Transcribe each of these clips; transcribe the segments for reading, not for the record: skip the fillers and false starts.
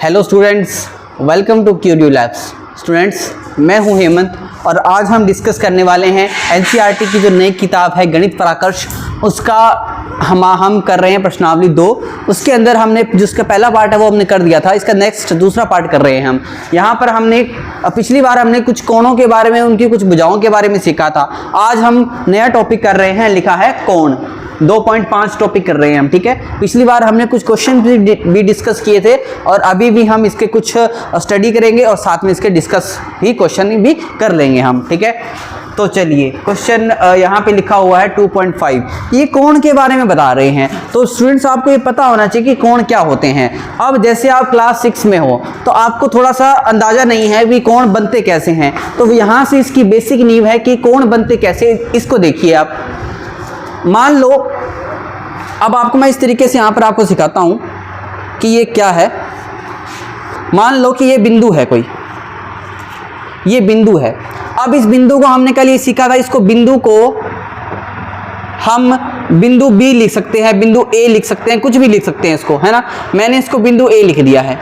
Hello students, welcome to क्यूडियो labs. Students, मैं हूं हेमंत और आज हम डिस्कस करने वाले हैं एनसीईआरटी की जो नई किताब है गणित पराकर्ष, उसका हम कर रहे हैं प्रश्नावली 2। उसके अंदर हमने जिसका पहला पार्ट है वो हमने कर दिया था, इसका नेक्स्ट दूसरा पार्ट कर रहे हैं हम। यहाँ पर हमने पिछली बार हमने कुछ कोणों के बारे में, उनकी कुछ भुजाओं के बारे में सीखा था। आज हम नया टॉपिक कर रहे हैं, लिखा है कोण। 2.5 टॉपिक कर रहे हैं हम, ठीक है। पिछली बार हमने कुछ क्वेश्चन भी डिस्कस किए थे और अभी भी हम इसके कुछ स्टडी करेंगे और साथ में इसके डिस्कस भी क्वेश्चन भी कर लेंगे हम, ठीक है। तो चलिए, क्वेश्चन यहाँ पे लिखा हुआ है 2.5, ये कोण के बारे में बता रहे हैं। तो स्टूडेंट्स, आपको ये पता होना चाहिए कि कोण क्या होते हैं। अब जैसे आप क्लास 6 में हो तो आपको थोड़ा सा अंदाजा नहीं है कि कोण बनते कैसे हैं, तो यहाँ से इसकी बेसिक नींव है कि कोण बनते कैसे। इसको देखिए आप, मान लो अब आपको मैं इस तरीके से यहाँ पर आपको सिखाता हूँ कि ये क्या है। मान लो कि ये बिंदु है, कोई ये बिंदु है। अब इस बिंदु को हमने कल ये सीखा था, इसको बिंदु को हम बिंदु बी लिख सकते हैं, बिंदु ए लिख सकते हैं, कुछ भी लिख सकते हैं इसको, है ना। मैंने इसको बिंदु ए लिख दिया है।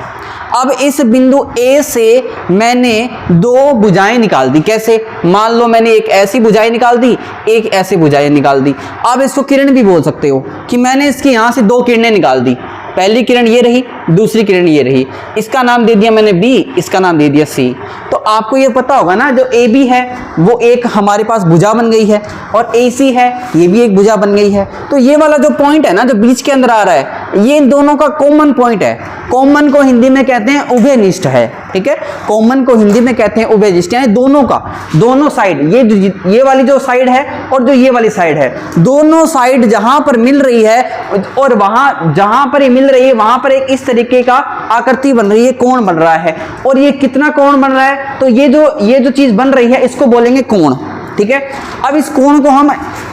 अब इस बिंदु ए से मैंने दो भुजाएं निकाल दी। कैसे? मान लो मैंने एक ऐसी भुजाएं निकाल दी, एक ऐसी भुजाएं निकाल दी। अब इसको किरण भी बोल सकते हो कि मैंने इसकी यहाँ से दो किरणें निकाल दी। पहली किरण ये रही, दूसरी किरण ये रही। इसका नाम दे दिया मैंने बी, इसका नाम दे दिया सी। तो आपको ये पता होगा ना, जो ए बी है वो एक हमारे पास भुजा बन गई है और ए सी है, ये भी एक भुजा बन गई है। तो ये वाला जो पॉइंट है ना, जो बीच के अंदर आ रहा है, ये इन दोनों का कॉमन पॉइंट है। कॉमन को हिंदी में कहते हैं उभयनिष्ठ है, ठीक है। कॉमन को हिंदी में कहते हैं उभयनिष्ठ, यानी दोनों का, दोनों साइड, ये वाली जो साइड है और जो ये वाली साइड है, दोनों साइड जहां पर मिल रही है और वहां जहां पर ये मिल रही है वहां पर एक इस तरीके का आकृति बन रही है, कोण बन रहा है। और ये कितना कोण बन रहा है, तो ये जो चीज बन रही है इसको बोलेंगे कोण, ठीक है। अब इस कोण को हम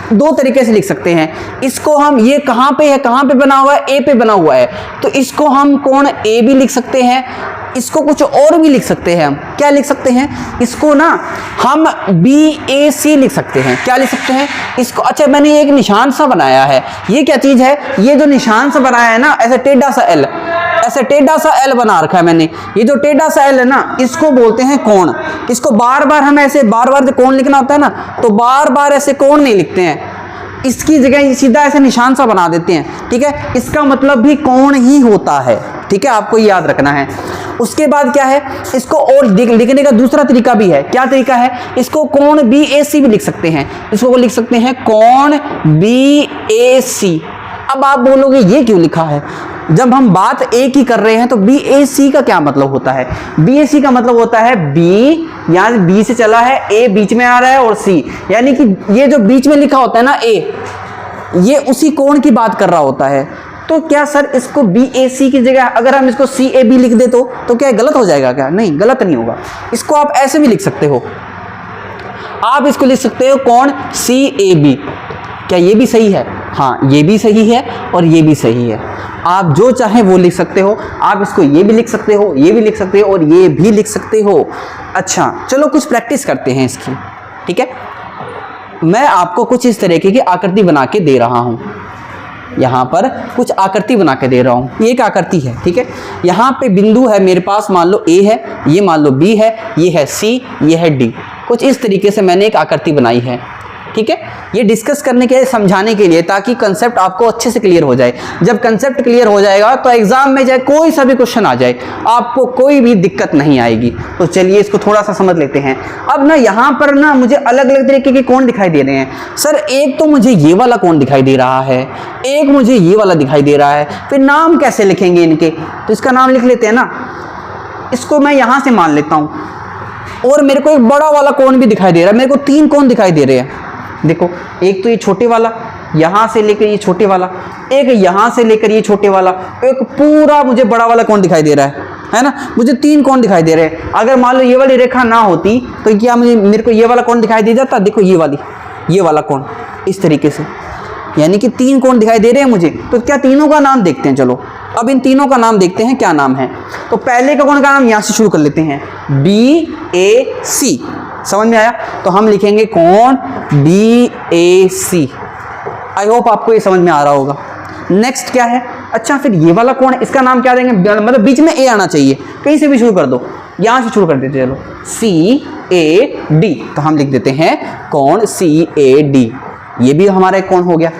दो तरीके से लिख सकते हैं। इसको हम, ये कहां पे है, कहां पे बना हुआ है, ए पे बना हुआ है, तो इसको हम कोण ए भी लिख सकते हैं। इसको कुछ और भी लिख सकते हैं हम। क्या लिख सकते हैं? इसको ना हम बी ए सी लिख सकते हैं। क्या लिख सकते हैं इसको? अच्छा, मैंने एक निशान सा बनाया है। ये क्या चीज है? ये जो निशान सा बनाया है ना, ऐसे टेढ़ा सा एल, ऐसे टेढ़ा सा एल बना रखा है मैंने। ये जो टेढ़ा सा एल है ना, इसको बोलते हैं कोण। इसको बार बार हम ऐसे बार बार कोण लिखना होता है ना, तो बार बार ऐसे कोण नहीं लिखते हैं, इसकी जगह सीधा ऐसे निशान सा बना देते हैं, ठीक है। इसका मतलब भी कोण ही होता है, ठीक है, आपको याद रखना है। उसके बाद क्या है, इसको और लिखने का दूसरा तरीका भी है। क्या तरीका है? इसको कोण बी ए सी भी लिख सकते हैं। इसको लिख सकते हैं कोण बी ए सी। अब आप बोलोगे ये क्यों लिखा है? जब हम बात ए की कर रहे हैं तो बी ए सी का क्या मतलब होता है? बी ए सी का मतलब होता है बी, यहाँ बी से चला है, ए बीच में आ रहा है और सी, यानी कि ये जो बीच में लिखा होता है ना ए, ये उसी कोण की बात कर रहा होता है। तो क्या सर इसको बी ए सी की जगह अगर हम इसको सी ए बी लिख दे तो क्या गलत हो जाएगा? क्या नहीं, गलत नहीं होगा। इसको आप ऐसे भी लिख सकते हो, आप इसको लिख सकते हो कोण सी ए बी। क्या ये भी सही है? हाँ, ये भी सही है और ये भी सही है। आप जो चाहे वो लिख सकते हो। आप इसको ये भी लिख सकते हो, ये भी लिख सकते हो और ये भी लिख सकते हो। अच्छा, चलो कुछ प्रैक्टिस करते हैं इसकी, ठीक है। मैं आपको कुछ इस तरीके की आकृति बना के दे रहा हूं। यहाँ पर कुछ आकृति बना के दे रहा हूँ। ये एक आकृति है, ठीक है। यहाँ पे बिंदु है मेरे पास, मान लो ए है, ये मान लो बी है, ये है सी, ये है डी। कुछ इस तरीके से मैंने एक आकृति बनाई है, ठीक है। ये डिस्कस करने के लिए, समझाने के लिए, ताकि कंसेप्ट आपको अच्छे से क्लियर हो जाए। जब कंसेप्ट क्लियर हो जाएगा तो एग्जाम में चाहे कोई सा भी क्वेश्चन आ जाए, आपको कोई भी दिक्कत नहीं आएगी। तो चलिए इसको थोड़ा सा समझ लेते हैं। अब ना यहाँ पर ना मुझे अलग अलग तरीके के कोण दिखाई दे रहे हैं। सर, एक तो मुझे ये वाला कोण दिखाई दे रहा है, एक मुझे ये वाला दिखाई दे रहा है। फिर नाम कैसे लिखेंगे इनके? तो इसका नाम लिख लेते हैं ना, इसको मैं यहाँ से मान लेता हूँ। और मेरे को एक बड़ा वाला कोण भी दिखाई दे रहा है। मेरे को तीन कोण दिखाई दे रहे हैं। देखो, एक तो ये छोटे वाला, यहां से लेकर ये छोटे वाला, एक यहां से लेकर ये छोटे वाला, एक पूरा मुझे बड़ा वाला कोण दिखाई दे रहा है ना। मुझे तीन कोण दिखाई दे रहे हैं। अगर मान लो ये वाली रेखा ना होती तो क्या मेरे को ये वाला कोण दिखाई दे जाता? देखो ये वाला कोण इस तरीके से, यानी कि तीन कोण दिखाई दे रहे हैं मुझे। तो क्या तीनों का नाम देखते हैं? चलो अब इन तीनों का नाम देखते हैं क्या नाम है। तो पहले का कोण का नाम यहां से शुरू कर लेते हैं, बी ए सी। समझ में आया? तो हम लिखेंगे कोण B A C. I hope आपको ये समझ में आ रहा होगा। नेक्स्ट क्या है? अच्छा फिर ये वाला कौन है, इसका नाम क्या देंगे, मतलब बीच में ए आना चाहिए, कहीं से भी शुरू कर दो, यहाँ से शुरू कर देते, चलो CAD, तो हम लिख देते हैं कौन CAD, ये भी हमारा एक कौन हो गया।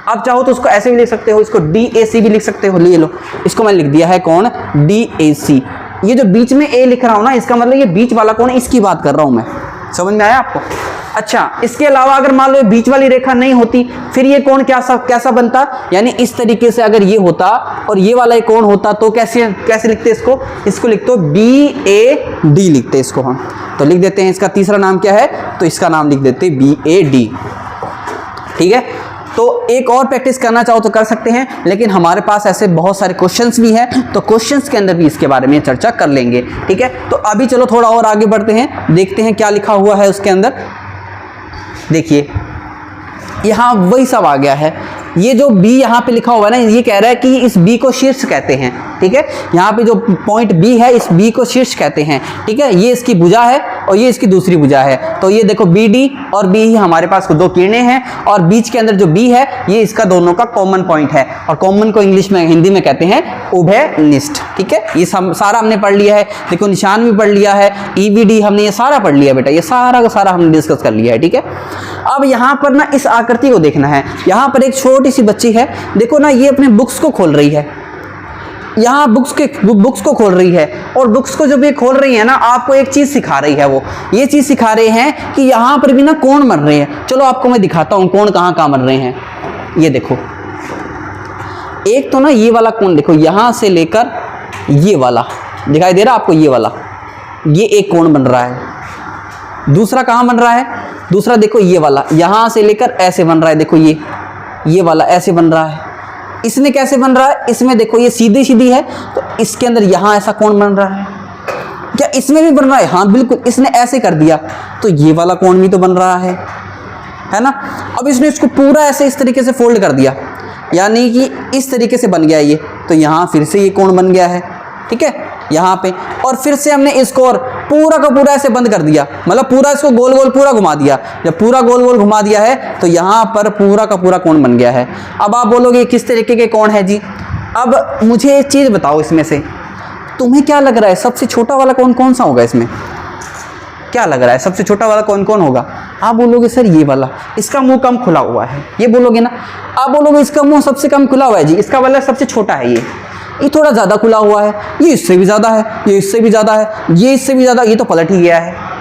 आप चाहो तो उसको ऐसे भी लिख सकते हो, इसको DAC भी लिख सकते हो, ले लो, इसको मैंने लिख दिया है कौन DAC। ये जो बीच में ए लिख रहा हूं ना, इसका मतलब ये बीच वाला कौन है, इसकी बात कर रहा हूं मैं, समझ में आया आपको। अच्छा, इसके अलावा अगर मान लो बीच वाली रेखा नहीं होती, फिर ये कौन कैसा बनता, यानी इस तरीके से अगर ये होता और ये वाला एक कौन होता तो कैसे लिखते इसको लिखते हो BAD लिखते इसको हम, तो लिख देते हैं इसका तीसरा नाम क्या है, तो इसका नाम लिख देते BAD। ठीक है, तो एक और प्रैक्टिस करना चाहो तो कर सकते हैं, लेकिन हमारे पास ऐसे बहुत सारे क्वेश्चंस भी हैं, तो क्वेश्चंस के अंदर भी इसके बारे में चर्चा कर लेंगे। ठीक है, तो अभी चलो थोड़ा और आगे बढ़ते हैं, देखते हैं क्या लिखा हुआ है उसके अंदर। देखिए यहाँ वही सब आ गया है, ये जो B यहाँ पे लिखा हुआ है ना, ये कह रहा है कि इस B को शीर्ष कहते हैं। ठीक है, यहाँ पे जो पॉइंट B है, इस B को शीर्ष कहते हैं। ठीक है, ये इसकी भुजा है और ये इसकी दूसरी भुजा है, तो ये देखो BD और B ही हमारे पास दो किरणें हैं, और बीच के अंदर जो B है ये इसका दोनों का कॉमन पॉइंट है, और कॉमन को इंग्लिश में हिंदी में कहते हैं उभयनिष्ठ। ठीक है, ये सारा हमने पढ़ लिया है, देखो निशान भी पढ़ लिया है, EVD हमने ये सारा पढ़ लिया बेटा, ये सारा का सारा हमने डिस्कस कर लिया है। ठीक है, अब यहाँ पर ना इस आकृति को देखना है, यहाँ पर एक छोटी सी बच्ची है, देखो ना ये अपने बुक्स को खोल रही है, यहाँ बुक्स को खोल रही है, और बुक्स को जब ये खोल रही है ना, आपको एक चीज सिखा रही है, वो ये चीज सिखा रहे हैं कि यहाँ पर भी ना कोण बन रहे हैं। चलो आपको मैं दिखाता हूँ कोण कहाँ कहाँ बन रहे हैं। ये देखो, एक तो ना ये वाला कोण देखो, यहाँ से लेकर ये वाला दिखाई दे रहा है आपको, ये वाला, ये एक कोण बन रहा है। दूसरा कहाँ बन रहा है, दूसरा देखो ये वाला, यहाँ से लेकर ऐसे बन रहा है, देखो ये वाला ऐसे बन रहा है। इसमें कैसे बन रहा है, इसमें देखो ये सीधी सीधी है, तो इसके अंदर यहाँ ऐसा कोण बन रहा है। क्या इसमें भी बन रहा है, हाँ बिल्कुल, इसने ऐसे कर दिया तो ये वाला कोण भी तो बन रहा है ना। अब इसने इसको पूरा ऐसे इस तरीके से फोल्ड कर दिया, यानी कि इस तरीके से बन गया ये, तो यहाँ फिर से ये कोण बन गया है। ठीक है, यहाँ पे, और फिर से हमने इसको और पूरा का पूरा ऐसे बंद कर दिया, मतलब पूरा इसको गोल गोल पूरा घुमा दिया। जब पूरा गोल गोल घुमा दिया है तो यहाँ पर पूरा का पूरा कोण बन गया है। अब आप बोलोगे किस तरीके के कोण है जी। अब मुझे एक चीज बताओ, इसमें से तुम्हें क्या लग रहा है सबसे छोटा वाला कोण कौन सा होगा, इसमें क्या लग रहा है सबसे छोटा वाला कौन होगा। आप बोलोगे सर ये वाला, इसका मुंह कम खुला हुआ है, ये बोलोगे ना। आप बोलोगे इसका मुंह सबसे कम खुला हुआ है जी, इसका वाला सबसे छोटा है, ये थोड़ा ज़्यादा खुला हुआ है, ये इससे भी ज़्यादा है, ये इससे भी ज़्यादा है, ये इससे भी ज़्यादा, ये तो पलट ही गया है।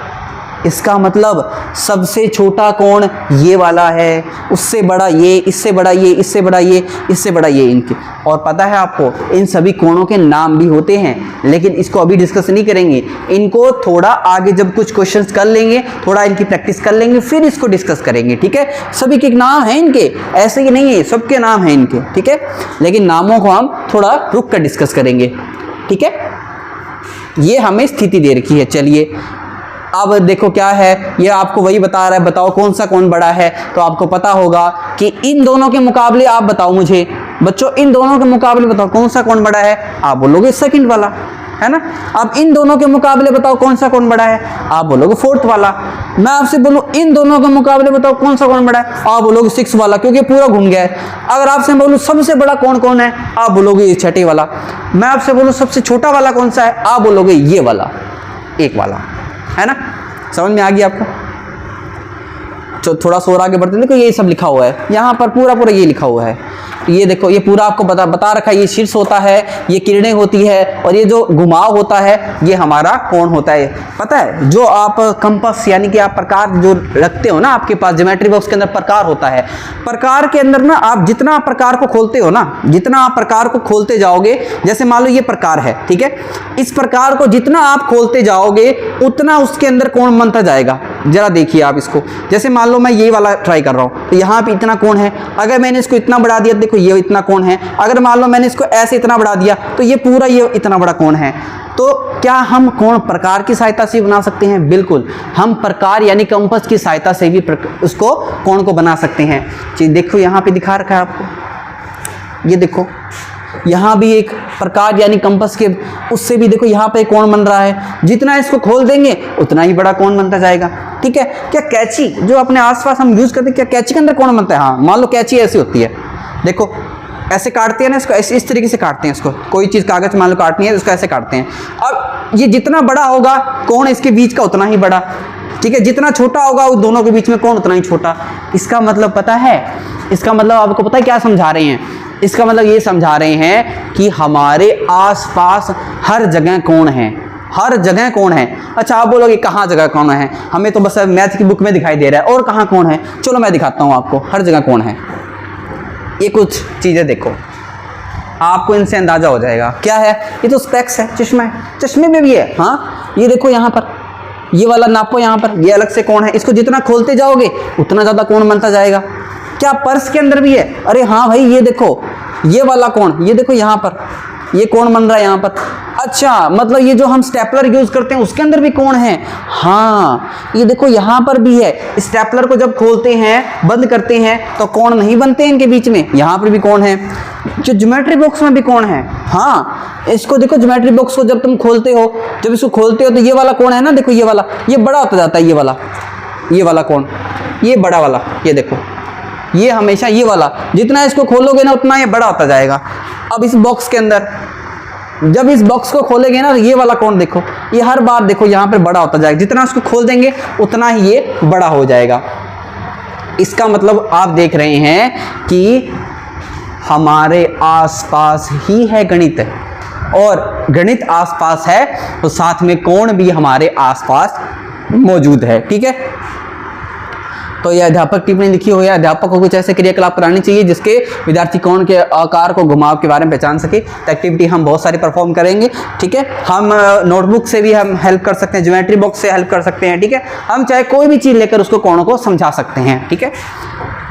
इसका मतलब सबसे छोटा कोण ये वाला है, उससे बड़ा ये, इससे बड़ा ये, इससे बड़ा ये, इससे बड़ा ये इनके। और पता है आपको इन सभी कोणों के नाम भी होते हैं, लेकिन इसको अभी डिस्कस नहीं करेंगे, इनको थोड़ा आगे जब कुछ क्वेश्चंस कर लेंगे, थोड़ा इनकी प्रैक्टिस कर लेंगे, फिर इसको डिस्कस करेंगे। ठीक है, सभी के नाम हैं इनके, ऐसे ही नहीं है, सबके नाम हैं इनके। ठीक है, लेकिन नामों को हम थोड़ा रुक कर डिस्कस करेंगे। ठीक है, ये हमें स्थिति दे रखी है। चलिए अब देखो क्या है, ये आपको वही बता रहा है, बताओ कौन सा कोण बड़ा है। तो आपको पता होगा कि इन दोनों के मुकाबले, आप बताओ मुझे बच्चों, इन दोनों के मुकाबले बताओ कौन सा कोण बड़ा है। आप बोलोगे सेकंड वाला, है ना। अब इन दोनों के मुकाबले बताओ कौन सा कोण बड़ा है। आप बोलोगे फोर्थ वाला। मैं आपसे बोलूं इन दोनों के मुकाबले बताओ कौन सा कोण बड़ा है। आप बोलोगे सिक्स वाला, क्योंकि पूरा घूम गया है। अगर आपसे बोलूं सबसे बड़ा कोण कौन है, आप बोलोगे ये छठे वाला। मैं आपसे बोलूं सबसे छोटा वाला कौन सा है, आप बोलोगे ये वाला, एक वाला, है ना। समझ में आ गया आपको। तो थोड़ा सा और आगे बढ़ते हैं, देखो ये सब लिखा हुआ है यहाँ पर, पूरा पूरा ये लिखा हुआ है। ये देखो ये पूरा आपको बता रखा है, ये शीर्ष होता है, ये किरणें होती है, और ये जो घुमाव होता है ये हमारा कोण होता है। पता है, जो आप कंपास यानी कि आप प्रकार जो रखते हो ना, आपके पास ज्योमेट्री बॉक्स के अंदर प्रकार होता है। प्रकार के अंदर ना आप जितना आप प्रकार को खोलते हो ना, जितना आप प्रकार को खोलते जाओगे, जैसे मान लो ये प्रकार है, ठीक है, इस प्रकार को जितना आप खोलते जाओगे उतना उसके अंदर कोण बनता जाएगा। जरा देखिए आप इसको, जैसे मान लो मैं ये वाला ट्राई कर रहा हूँ, तो यहाँ पे इतना कोण है, अगर मैंने इसको इतना बढ़ा दिया, देखो ये इतना कोण है। अगर मान लो मैंने इसको ऐसे इतना बढ़ा दिया, तो ये पूरा ये इतना बड़ा कोण है। तो क्या हम कोण प्रकार की सहायता से बना सकते हैं? बिल्कुल, हम प्रकार यानी कंपास की सहायता से भी उसको कोण को बना सकते हैं। देखो यहाँ पे दिखा रखा है आपको, ये देखो यहाँ भी एक प्रकार यानी कंपास के उससे भी देखो यहाँ पे कोण बन रहा है। जितना इसको खोल देंगे उतना ही बड़ा कोण बनता जाएगा। ठीक है, क्या कैंची जो अपने आसपास हम यूज करते हैं, क्या कैंची के अंदर कोण बनता है? हाँ, मान लो कैंची ऐसी होती है, देखो ऐसे काटते हैं ना इसको, ऐसे इस तरीके से काटते हैं इसको, कोई चीज़ कागज मान लो काटनी है तो इसको ऐसे काटते हैं। अब ये जितना बड़ा होगा कोण इसके बीच का उतना ही बड़ा, ठीक है, जितना छोटा होगा उस दोनों के बीच में कोण उतना ही छोटा। इसका मतलब पता है, इसका मतलब आपको पता है क्या समझा रहे हैं? इसका मतलब ये समझा रहे हैं कि हमारे आसपास हर जगह कोण है, हर जगह कोण है। अच्छा आप बोलोगे कहाँ जगह कोण है, हमें तो बस मैथ की बुक में दिखाई दे रहा है, और कहाँ कोण है? चलो मैं दिखाता हूँ आपको, हर जगह कोण है। ये कुछ चीज़ें देखो, आपको इनसे अंदाजा हो जाएगा क्या है। ये तो स्पेक्स है, चश्मा है, चश्मे में भी है। हाँ ये देखो यहाँ पर, ये वाला नापो यहाँ पर, ये अलग से कोण है, इसको जितना खोलते जाओगे उतना ज़्यादा कोण बनता जाएगा। क्या पर्स के अंदर भी है? अरे हाँ भाई, ये देखो ये वाला कोण, ये देखो यहाँ पर ये कोण बन रहा है यहाँ पर। अच्छा मतलब ये जो हम स्टेपलर यूज करते हैं उसके अंदर भी कोण है। हाँ ये देखो यहाँ पर भी है, स्टेपलर को जब खोलते हैं बंद करते हैं तो कोण नहीं बनते हैं इनके बीच में, यहाँ पर भी कोण है। जो ज्योमेट्री बॉक्स में भी कोण है। हाँ इसको देखो, ज्योमेट्री बॉक्स को जब तुम खोलते हो, जब इसको खोलते हो तो ये वाला कोण है ना, देखो ये वाला, ये बड़ा होता जाता है, ये वाला कोण, ये बड़ा वाला, ये देखो ये हमेशा ये वाला, जितना इसको खोलोगे ना उतना ये बड़ा होता जाएगा। अब इस बॉक्स के अंदर जब इस बॉक्स को खोलेंगे ना, ये वाला कोण देखो, ये हर बार देखो यहाँ पर बड़ा होता जाएगा, जितना इसको खोल देंगे उतना ही ये बड़ा हो जाएगा। इसका मतलब आप देख रहे हैं कि हमारे आसपास ही है गणित, और गणित आसपास है तो साथ में कोण भी हमारे आसपास मौजूद है। ठीक है, तो यह अध्यापक टिप्पणी लिखी हुई है, अध्यापक को कुछ ऐसे क्रियाकलाप करानी चाहिए जिसके विद्यार्थी कोण के आकार को घुमाव के बारे में पहचान सके। तो एक्टिविटी हम बहुत सारी परफॉर्म करेंगे। ठीक है, हम नोटबुक से भी हम हेल्प कर सकते हैं, ज्योमेट्री बॉक्स से हेल्प कर सकते हैं। ठीक है, हम चाहे कोई भी चीज़ लेकर उसको कोणों को समझा सकते हैं। ठीक है,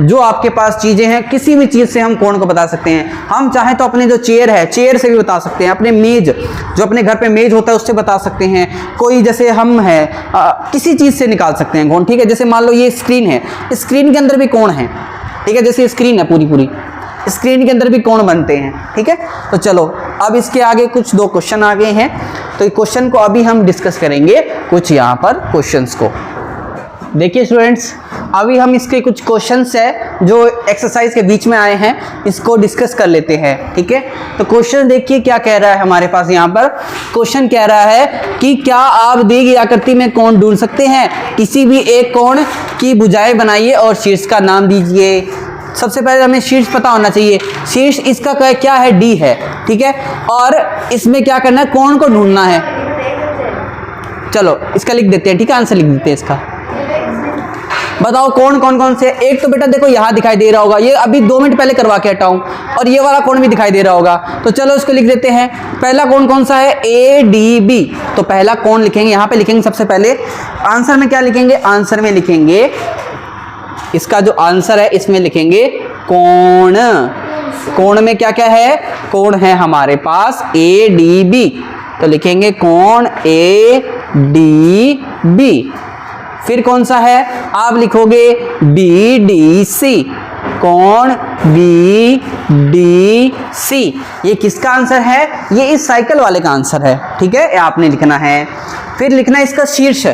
जो आपके पास चीज़ें हैं किसी भी चीज़ से हम कोण को बता सकते हैं। हम चाहें तो अपने जो चेयर है, चेयर से भी बता सकते हैं, अपने मेज, जो अपने घर पे मेज होता है उससे बता सकते हैं। कोई जैसे हम है किसी चीज़ से निकाल सकते हैं कोण। ठीक है, जैसे मान लो ये स्क्रीन है, स्क्रीन के अंदर भी कोण है। ठीक है, जैसे स्क्रीन है पूरी स्क्रीन के अंदर भी कोण बनते हैं। ठीक है, तो चलो अब इसके आगे कुछ 2 क्वेश्चन आ गए हैं, तो क्वेश्चन को अभी हम डिस्कस करेंगे, कुछ यहाँ पर क्वेश्चंस को। देखिए स्टूडेंट्स, अभी हम इसके कुछ क्वेश्चंस है जो एक्सरसाइज के बीच में आए हैं, इसको डिस्कस कर लेते हैं। ठीक है, तो क्वेश्चन देखिए क्या कह रहा है हमारे पास। यहाँ पर क्वेश्चन कह रहा है कि क्या आप दी गई आकृति में कोण ढूंढ सकते हैं? किसी भी एक कोण की भुजाएं बनाइए और शीर्ष का नाम दीजिए। सबसे पहले हमें शीर्ष पता होना चाहिए। शीर्ष इसका क्या है? डी है। ठीक है, और इसमें क्या करना है? कोण को ढूंढना है। चलो इसका लिख देते हैं। ठीक है, आंसर लिख देते हैं इसका। बताओ कोण कौन कौन से? एक तो बेटा देखो यहाँ दिखाई दे रहा होगा, ये अभी 2 मिनट पहले करवा के हटाऊं, और ये वाला कोण भी दिखाई दे रहा होगा। तो चलो इसको लिख देते हैं। पहला कोण कौन सा है? ADB। तो पहला कोण लिखेंगे, यहाँ पे लिखेंगे सबसे पहले। आंसर में क्या लिखेंगे? आंसर में लिखेंगे, इसका जो आंसर है इसमें लिखेंगे कोण। कोण में क्या क्या है? कोण है हमारे पास ADB, तो लिखेंगे कोण ADB। फिर कौन सा है? आप लिखोगे BDC, कोण BDC। ये किसका आंसर है? ये इस साइकिल वाले का आंसर है। ठीक है, आपने लिखना है। फिर लिखना है इसका शीर्ष।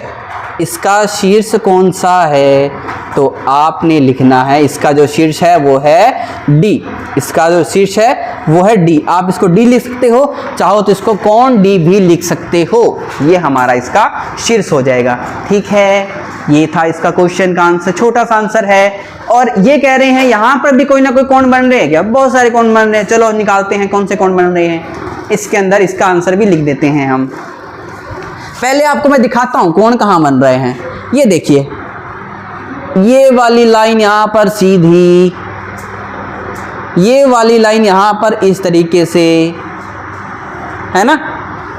इसका शीर्ष कौन सा है? तो आपने लिखना है इसका जो शीर्ष है वो है D। इसका जो शीर्ष है वो है D। आप इसको D लिख सकते हो, चाहो तो इसको कोण D भी लिख सकते हो। ये हमारा इसका शीर्ष हो जाएगा। ठीक है, ये था इसका क्वेश्चन का आंसर, छोटा सा आंसर है। और ये कह रहे हैं यहाँ पर भी कोई ना कोई कोण बन रहे हैं क्या? बहुत सारे कोण बन रहे हैं। चलो निकालते हैं कौन से कोण बन रहे हैं। इसके अंदर इसका आंसर भी लिख देते हैं हम। पहले आपको मैं दिखाता हूँ कोण कहाँ बन रहे हैं। ये देखिए, ये वाली लाइन यहाँ पर सीधी, ये वाली लाइन यहाँ पर इस तरीके से, है ना?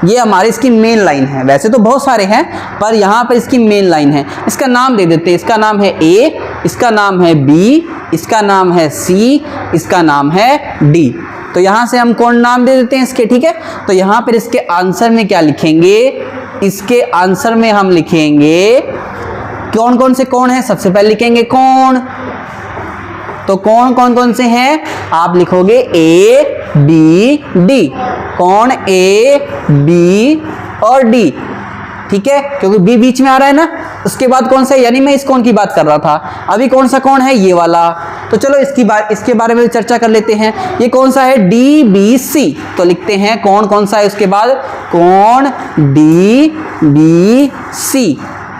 ये हमारी इसकी मेन लाइन है। वैसे तो बहुत सारे हैं पर यहाँ पर इसकी मेन लाइन है। इसका नाम दे देते हैं। इसका नाम है A, इसका नाम है B, इसका नाम है C, इसका नाम है D। तो यहाँ से हम कोण नाम दे देते हैं इसके। ठीक है, तो यहाँ पर इसके आंसर में क्या लिखेंगे? इसके आंसर में हम लिखेंगे कौन कौन से कोण हैं। सबसे पहले लिखेंगे कोण। तो कोण कौन कौन से हैं? आप लिखोगे A, B, D। कोण A, B और D। ठीक है, क्योंकि B बीच में आ रहा है ना, उसके बाद कौन सा है, यानी मैं इस कोण की बात कर रहा था। अभी कौन सा कोण है, ये वाला। तो चलो इसके बारे में चर्चा कर लेते हैं। ये कौन सा है, DBC। तो लिखते हैं कोण कौन सा है, उसके बाद कोण DBC।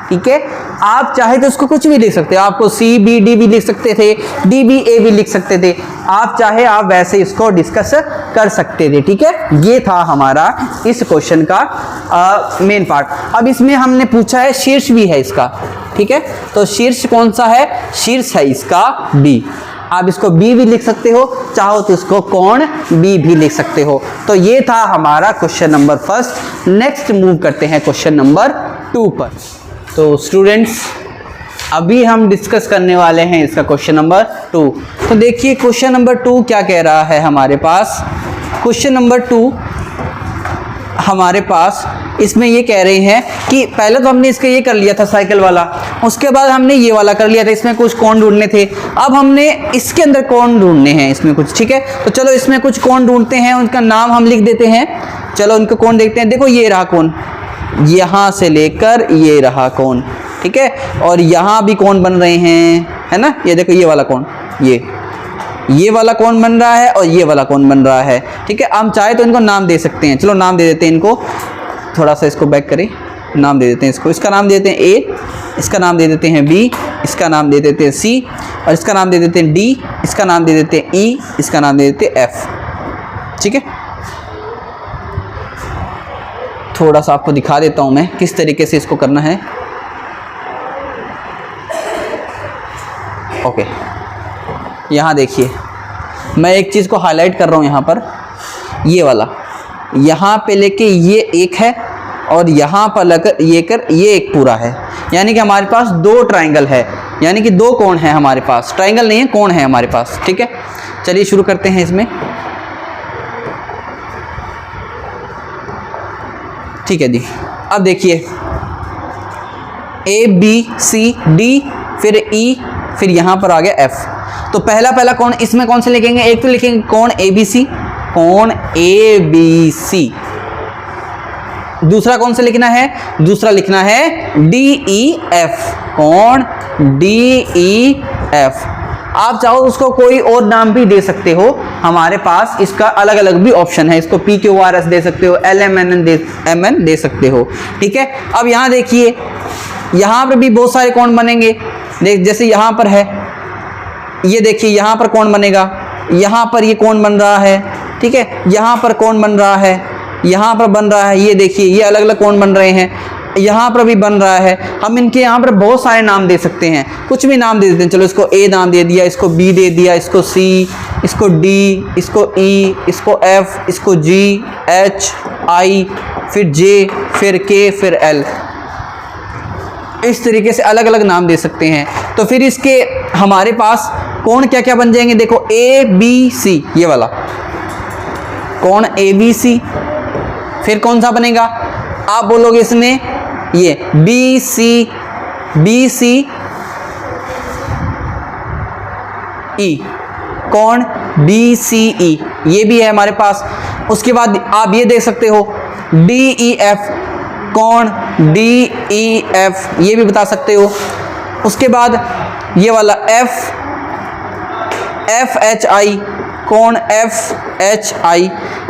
ठीक है, आप चाहे तो उसको कुछ भी लिख सकते हो, आपको CBD भी लिख सकते थे, DBA भी लिख सकते थे, आप चाहे आप वैसे इसको डिस्कस कर सकते थे। ठीक है, ये था हमारा इस क्वेश्चन का मेन पार्ट। अब इसमें हमने पूछा है शीर्ष भी है इसका। ठीक है, तो शीर्ष कौन सा है, शीर्ष है इसका B। आप इसको B भी लिख सकते हो, चाहो तो इसको कोण B भी लिख सकते हो। तो ये था हमारा question number first. Next move करते हैं क्वेश्चन नंबर 2 पर। तो स्टूडेंट्स, अभी हम डिस्कस करने वाले हैं इसका क्वेश्चन नंबर 2। तो देखिए क्वेश्चन नंबर 2 क्या कह रहा है हमारे पास। क्वेश्चन नंबर 2 हमारे पास इसमें ये कह रहे हैं कि पहले तो हमने इसका ये कर लिया था साइकिल वाला, उसके बाद हमने ये वाला कर लिया था, इसमें कुछ कोण ढूंढने थे। अब हमने इसके अंदर कोण ढूंढने हैं इसमें कुछ। ठीक है, तो चलो इसमें कुछ कोण ढूंढते हैं, उनका नाम हम लिख देते हैं। चलो उनका कोण देखते हैं। देखो ये रहा कोण, यहाँ से लेकर ये रहा कोण। ठीक है, और यहाँ भी कोण बन रहे हैं, है ना। ये देखो ये वाला कोण, ये वाला कोण बन रहा है और ये वाला कोण बन रहा है। ठीक है, हम चाहे तो इनको नाम दे सकते हैं। चलो नाम दे देते हैं इनको, थोड़ा सा इसको बैक करें, नाम दे देते हैं इसको। इसका नाम दे देते हैं A, इसका नाम दे देते हैं B, इसका नाम दे देते हैं C, और इसका नाम दे देते हैं D, इसका नाम दे देते हैं E, इसका नाम दे देते हैं F। ठीक है, थोड़ा सा आपको दिखा देता हूं मैं किस तरीके से इसको करना है। ओके, यहाँ देखिए मैं एक चीज़ को हाईलाइट कर रहा हूँ यहाँ पर, ये वाला यहाँ पे लेके ये एक है और यहाँ पर लेकर ये एक पूरा है, यानी कि हमारे पास 2 ट्राइंगल है, यानी कि 2 कोण है हमारे पास। ट्राइंगल नहीं है, कोण है हमारे पास। ठीक है, चलिए शुरू करते हैं इसमें। ठीक है जी, अब देखिए ABCD, फिर E, फिर यहाँ पर आ गया F। तो पहला कोण इसमें कौन से लिखेंगे, एक तो लिखेंगे कोण ABC, कोण ABC। दूसरा कौन सा लिखना है, दूसरा लिखना है DEF, कोण DEF। आप चाहो उसको कोई और नाम भी दे सकते हो, हमारे पास इसका अलग अलग भी ऑप्शन है। इसको PQRS दे सकते हो, LMN दे सकते हो। ठीक है, अब यहाँ देखिए, यहाँ पर भी बहुत सारे कोण बनेंगे। जैसे यहाँ पर है, ये देखिए यहाँ पर कोण बनेगा, यहाँ पर ये कोण बन रहा है। ठीक है, यहाँ पर कोण बन रहा है, यहाँ पर बन रहा है, ये देखिए ये अलग अलग कोण बन रहे हैं, यहाँ पर भी बन रहा है। हम इनके यहाँ पर बहुत सारे नाम दे सकते हैं, कुछ भी नाम दे देते हैं। चलो इसको A नाम दे दिया, इसको B दे दिया, इसको C, इसको D, इसको E, इसको F, इसको G, H, I, फिर J, फिर K, फिर L। इस तरीके से अलग अलग नाम दे सकते हैं। तो फिर इसके हमारे पास कोण क्या क्या बन जाएंगे, देखो ABC, ये वाला कोण ABC। फिर कौन सा बनेगा, आप बोलोगे इसमें ये BCE, कोण BCE, ये भी है हमारे पास। उसके बाद आप ये देख सकते हो DEF, कोण DEF, ये भी बता सकते हो। उसके बाद ये वाला FHI, कोण FHI।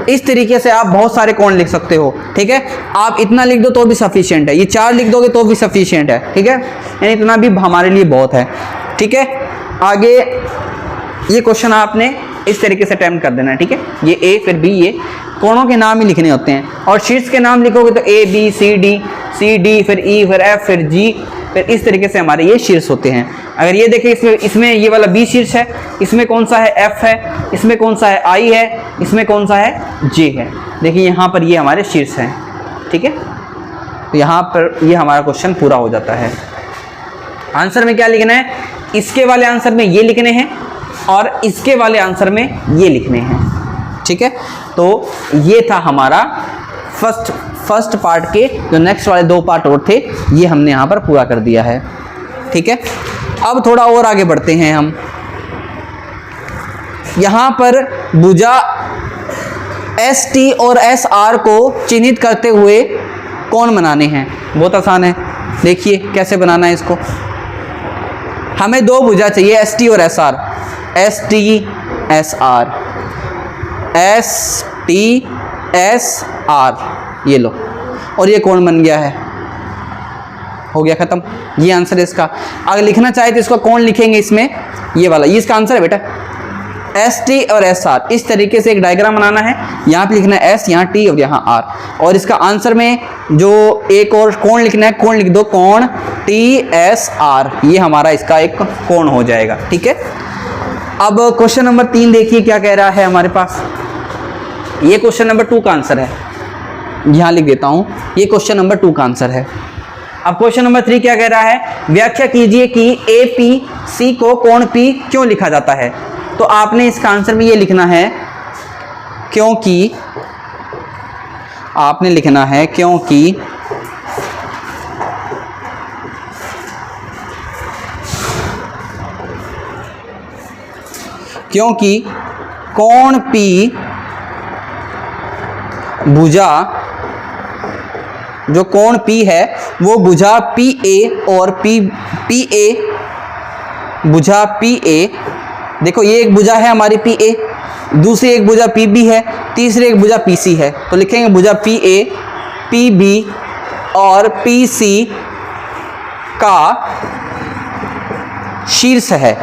इस तरीके से आप बहुत सारे कोण लिख सकते हो। ठीक है, आप इतना लिख दो तो भी सफिशिएंट है, ये 4 लिख दोगे तो भी सफिशिएंट है। ठीक है, यानी इतना भी हमारे लिए बहुत है। ठीक है, आगे ये क्वेश्चन आपने इस तरीके से अटेम्प्ट कर देना है। ठीक है, ये A फिर B, ये कोणों के नाम ही लिखने होते हैं। और शीर्ष के नाम लिखोगे तो A B C D, फिर E, फिर F, फिर G, फिर इस तरीके से हमारे ये शीर्ष होते हैं। अगर ये देखें, इसमें ये वाला B शीर्ष है, इसमें कौन सा है F है, इसमें कौन सा है I है, इसमें कौन सा है J है। देखिए यहाँ पर ये हमारे शीर्ष हैं। ठीक है, तो यहाँ पर ये हमारा क्वेश्चन पूरा हो जाता है। आंसर में क्या लिखना है, इसके वाले आंसर में ये लिखने हैं और इसके वाले आंसर में ये लिखने हैं। ठीक है, तो ये था हमारा फर्स्ट पार्ट के जो नेक्स्ट वाले 2 पार्ट और थे, ये हमने यहाँ पर पूरा कर दिया है। ठीक है, अब थोड़ा और आगे बढ़ते हैं हम। यहाँ पर भुजा ST और SR को चिन्हित करते हुए कोण बनाने हैं। बहुत आसान है, देखिए कैसे बनाना है इसको। हमें दो भुजा चाहिए, एस टी और S R, S T S R, S T S R, ये लो, और ये कोण बन गया है, हो गया खत्म। ये आंसर है इसका। अगर लिखना चाहे तो इसका कोण लिखेंगे इसमें, ये वाला, ये इसका आंसर है बेटा। एस टी और एस आर, इस तरीके से एक डायग्राम बनाना है। यहाँ पे लिखना है एस, यहाँ टी और यहाँ आर, और इसका आंसर में जो एक और कोण लिखना है, कोण लिख दो, कोण टी एस आर, ये हमारा इसका एक कोण हो जाएगा। ठीक है। अब क्वेश्चन नंबर 3 देखिए क्या कह रहा है हमारे पास। ये क्वेश्चन नंबर 2 का आंसर है, यहाँ लिख देता हूँ, ये क्वेश्चन नंबर 2 का आंसर है। अब क्वेश्चन नंबर 3 क्या कह रहा है, व्याख्या कीजिए कि ए पी सी को कोण पी क्यों लिखा जाता है। तो आपने इसका आंसर में ये लिखना है क्योंकि, आपने लिखना है क्योंकि कोण पी भुजा, जो कोण पी है वो भुजा पी ए और पी ए, भुजा पी ए, देखो ये एक भुजा है हमारी पी ए, दूसरी एक भुजा पी बी है, तीसरी एक भुजा पी सी है। तो लिखेंगे भुजा पी ए, पी बी और पी सी का शीर्ष है,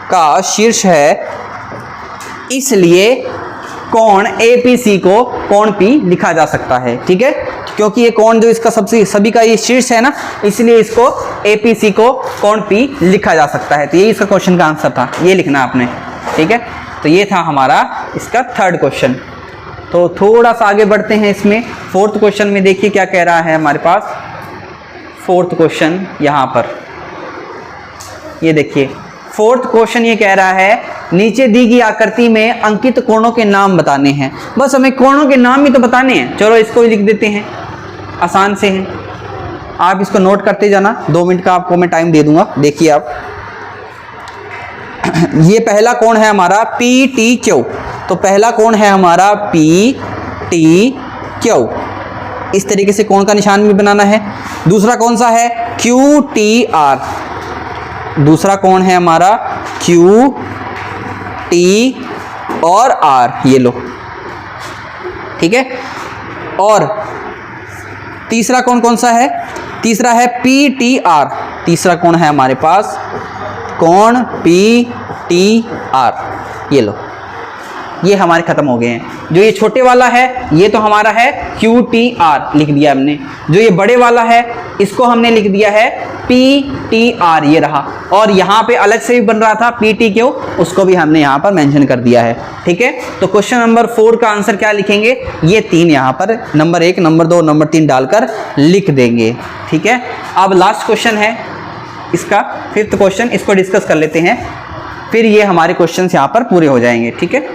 का शीर्ष है, इसलिए कोण ए पी सी को कोण पी लिखा जा सकता है। ठीक है, क्योंकि ये कोण जो इसका सबसे सभी का ये शीर्ष है ना, इसलिए इसको ए पी सी को कोण पी लिखा जा सकता है। तो ये इसका क्वेश्चन का आंसर था, ये लिखना आपने। ठीक है, तो ये था हमारा इसका 3rd क्वेश्चन। तो थोड़ा सा आगे बढ़ते हैं इसमें 4th क्वेश्चन में। देखिए क्या कह रहा है हमारे पास 4th क्वेश्चन। यहाँ पर ये देखिए 4th क्वेश्चन ये कह रहा है, नीचे दी गई आकृति में अंकित कोणों के नाम बताने हैं। बस हमें कोणों के नाम ही तो बताने हैं, चलो इसको ही लिख देते हैं, आसान से हैं। आप इसको नोट करते जाना, 2 मिनट का आपको मैं टाइम दे दूंगा। देखिए आप, ये पहला कोण है हमारा पी टी क्यू, तो पहला कोण है हमारा पी टी क्यू, इस तरीके से कोण का निशान भी बनाना है। दूसरा कौन सा है, क्यू टी आर, दूसरा कोण है हमारा क्यू टी और आर, ये लो। ठीक है, और तीसरा कोण कौन सा है, तीसरा है पी टी आर, तीसरा कोण है हमारे पास कोण पी टी आर, ये लो। ये हमारे खत्म हो गए हैं। जो ये छोटे वाला है ये तो हमारा है क्यू टी आर, लिख दिया हमने। जो ये बड़े वाला है इसको हमने लिख दिया है पी टी आर, ये रहा। और यहाँ पे अलग से भी बन रहा था पी टी क्यू, उसको भी हमने यहाँ पर मेंशन कर दिया है। ठीक है, तो क्वेश्चन नंबर 4 का आंसर क्या लिखेंगे, ये 3 यहाँ पर नंबर 1, नंबर 2, नंबर 3 डालकर लिख देंगे। ठीक है, अब लास्ट क्वेश्चन है इसका 5th क्वेश्चन, इसको डिस्कस कर लेते हैं, फिर ये हमारे क्वेश्चन यहाँ पर पूरे हो जाएंगे। ठीक है,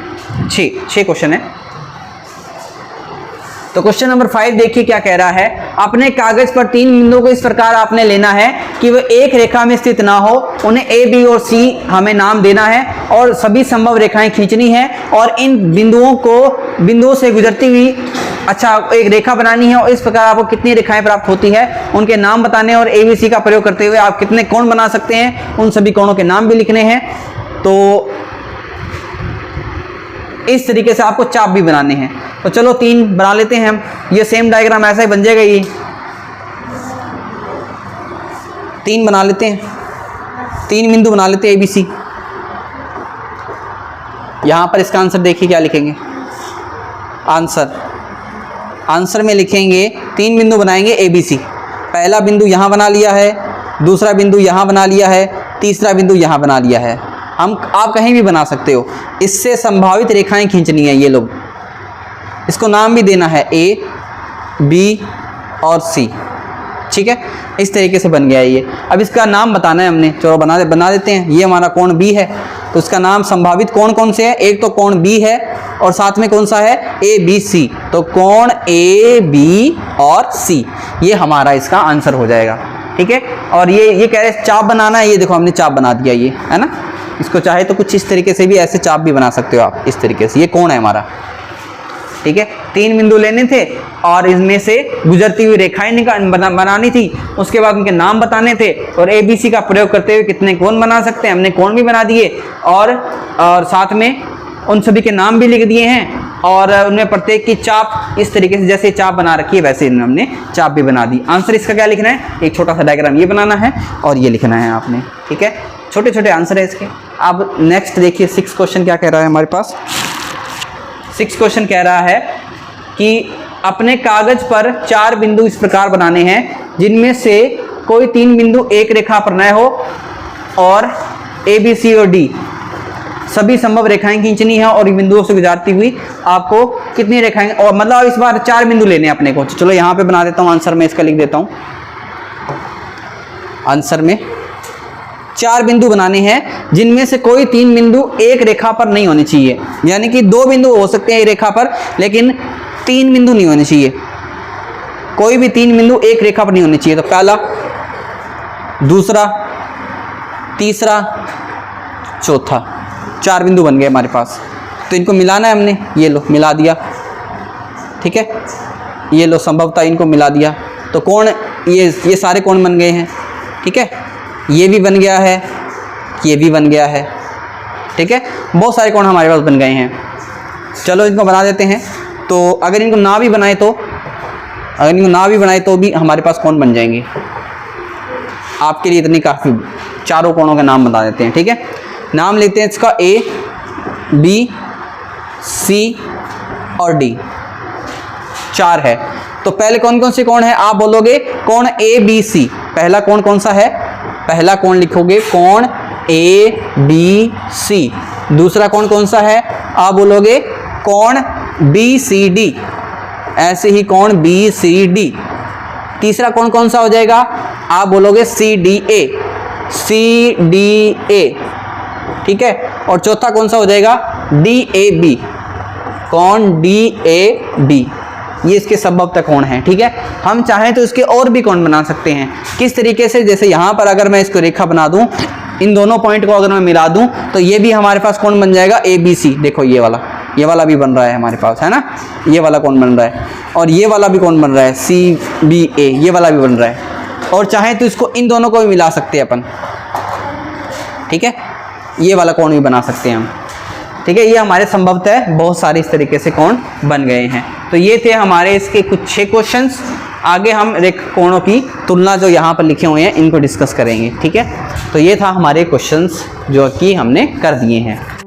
6 क्वेश्चन है। तो क्वेश्चन नंबर 5 देखिए क्या कह रहा है, अपने कागज पर 3 बिंदुओं को इस प्रकार आपने लेना है कि वह एक रेखा में स्थित ना हो, उन्हें ए बी और सी हमें नाम देना है और सभी संभव रेखाएं खींचनी है और इन बिंदुओं से गुजरती हुई एक रेखा बनानी है। और इस प्रकार आपको कितनी रेखाएं प्राप्त होती है उनके नाम बताने, और ए बी सी का प्रयोग करते हुए आप कितने कोण बना सकते हैं उन सभी कोणों के नाम भी लिखने हैं। तो इस तरीके से आपको चाप भी बनाने हैं। तो चलो 3 बना लेते हैं हम, ये सेम डायग्राम ऐसा ही बन जाएगा। ये 3 बना लेते हैं, 3 बिंदु बना लेते हैं ए बी सी। यहां पर इसका आंसर देखिए क्या लिखेंगे, आंसर में लिखेंगे 3 बिंदु बनाएंगे ए बी सी। पहला बिंदु यहां बना लिया है, दूसरा बिंदु यहां बना लिया है, तीसरा बिंदु यहां बना लिया है। आप कहीं भी बना सकते हो, इससे संभावित रेखाएं खींचनी है। ये लोग इसको नाम भी देना है ए बी और सी। ठीक है, इस तरीके से बन गया है ये। अब इसका नाम बताना है हमने, चलो बना देते हैं। ये हमारा कोण बी है, तो इसका नाम संभावित कोण कौन से है, एक तो कोण बी है और साथ में कौन सा है ए बी सी, तो कोण ए बी और सी, ये हमारा इसका आंसर हो जाएगा। ठीक है, और ये कह रहे चाप बनाना है, ये देखो हमने चाप बना दिया, ये है ना। इसको चाहे तो कुछ इस तरीके से भी, ऐसे चाप भी बना सकते हो आप इस तरीके से। ये कोण है हमारा, ठीक है। 3 बिंदु लेने थे और इनमें से गुजरती हुई रेखाएं बनानी थी, उसके बाद उनके नाम बताने थे और ABC का प्रयोग करते हुए कितने कोण बना सकते हैं, हमने कोण भी बना दिए और साथ में उन सभी के नाम भी लिख दिए हैं और उनमें प्रत्येक की चाप इस तरीके से जैसे चाप बना रखी है वैसे हमने चाप भी बना दी। आंसर इसका क्या लिखना है, एक छोटा सा डायग्राम ये बनाना है और ये लिखना है आपने, ठीक है। छोटे छोटे आंसर है इसके। अब नेक्स्ट देखिए 6 क्वेश्चन क्या कह रहा है हमारे पास। 6 क्वेश्चन कह रहा है कि अपने कागज पर 4 बिंदु इस प्रकार बनाने हैं जिनमें से कोई 3 बिंदु एक रेखा पर न हो और ABC और D सभी संभव रेखाएं खींचनी है और बिंदुओं से गुजारती हुई आपको कितनी रेखाएं, और मतलब इस बार 4 बिंदु लेने हैं अपने को। चलो यहाँ पे बना देता हूँ, आंसर में इसका लिख देता हूँ। आंसर में 4 बिंदु बनाने हैं जिनमें से कोई 3 बिंदु एक रेखा पर नहीं होने चाहिए, यानी कि 2 बिंदु हो सकते हैं एक रेखा पर लेकिन 3 बिंदु नहीं होने चाहिए। कोई भी 3 बिंदु एक रेखा पर नहीं होने चाहिए। तो पहला, दूसरा, तीसरा, चौथा, 4 बिंदु बन गए हमारे पास। तो इनको मिलाना है हमने, ये लो मिला दिया, ठीक है। ये लो संभवतः इनको मिला दिया तो कोण ये सारे कोण बन गए हैं, ठीक है। ये भी बन गया है, ये भी बन गया है, ठीक है। बहुत सारे कोण हमारे पास बन गए हैं। चलो इनको बना देते हैं। तो अगर इनको ना भी बनाए तो भी हमारे पास कोण बन जाएंगे। आपके लिए इतनी काफ़ी, चारों कोणों के नाम बता देते हैं, ठीक है। नाम लेते हैं इसका A, B, C और D, 4 है। तो पहले कौन कौन से कोण है आप बोलोगे, कोण ABC। पहला कोण कौन सा है, पहला कोण लिखोगे कोण ABC। दूसरा कोण कौन सा है आप बोलोगे कोण BCD, ऐसे ही कोण BCD। तीसरा कोण कौन सा हो जाएगा आप बोलोगे CDA, ठीक है। और चौथा कौन सा हो जाएगा DAB, कोण DAB। ये इसके संभवतः कोण है, ठीक है। हम चाहें तो इसके और भी कोण बना सकते हैं। किस तरीके से, जैसे यहाँ पर अगर मैं इसको रेखा बना दूं, इन दोनों पॉइंट को अगर मैं मिला दूं तो ये भी हमारे पास कोण बन जाएगा ABC। देखो ये वाला भी बन रहा है हमारे पास, है ना। ये वाला कोण बन रहा है और ये वाला भी कोण बन रहा है CBA, ये वाला भी बन रहा है। और चाहें तो इसको इन दोनों को भी मिला सकते हैं अपन, ठीक है। ये वाला कोण भी बना सकते हैं हम, ठीक है। ये हमारे संभवतः बहुत सारे इस तरीके से कोण बन गए हैं। तो ये थे हमारे इसके कुछ 6 क्वेश्चंस। आगे हम कोणों की तुलना जो यहाँ पर लिखे हुए हैं इनको डिस्कस करेंगे, ठीक है। तो ये था हमारे क्वेश्चंस जो कि हमने कर दिए हैं।